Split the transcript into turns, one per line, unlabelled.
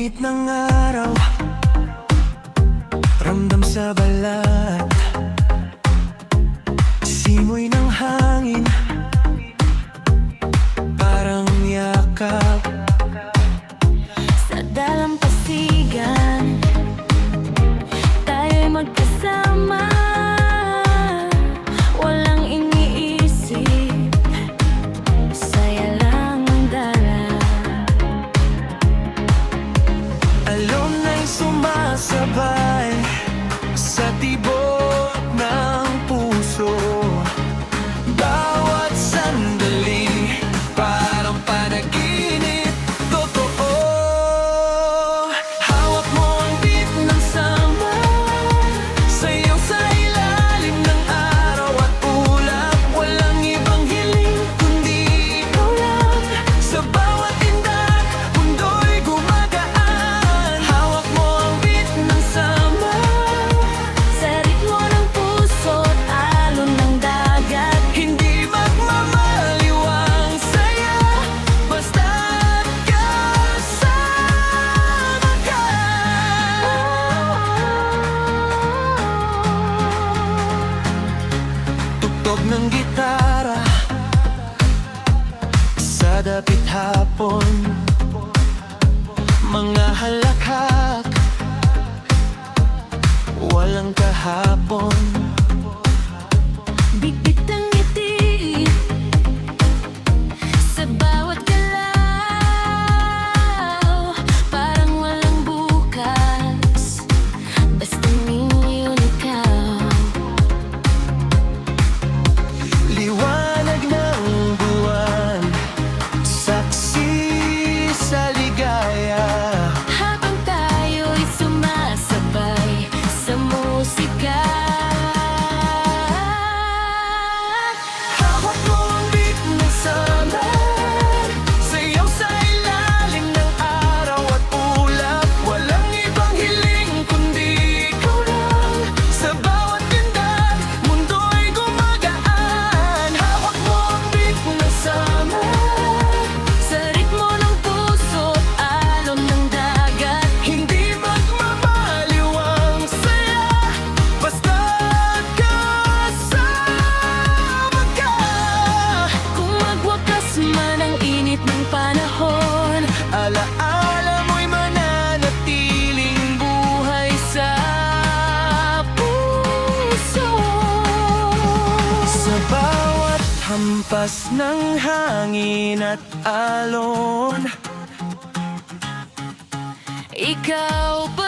Init ng araw, ramdam sa balat. Simoy ng hangin, parang yakap.
Sa dalampasigan, tayo'y magkasama. Walang iniisip, saya lang ang dala.
Alon ay sumasabay sa tibok ng puso. Bawat sandali, parang panaginip totoo. Hawak mo ang beat ng samba, sayaw sa ilalim ng araw at ulap. Walang ibang hiling kundi ikaw lang. Sa bawat tindak, mundo'y gumagaan. Hawak mo ang beat ng samba,
Sa ritmo ng puso't alon ng dagat.
hindi magmamaliw ang saya, basta't kasama ka. Tugtog ng gitara sa dapit hapon, mga halakhak, walang kahapon.
Bibit ang ngiti sa bawat galaw, parang walang bukas, basta ngayon ikaw.
Liwanag ng buwan, saksi sa ligaya.
Habang tayo'y sumasabay sa musika.
Hawak mo ang beat ng samba, sayaw sa ilalim ng araw at ulap. Walang ibang hiling kundi ikaw lang. Sa bawat tindag, mundo'y gumagaan. Hawak mo ang beat ng samba,
Sa ritmo ng puso't alon ng dagat.
hindi magmamaliw ang saya, basta't kasama ka.
Kung magwakas man ang init ng panahon,
Alaala mo'y mananatiling buhay sa puso. Sa bawat hampas ng hangin at alon,
ikaw pa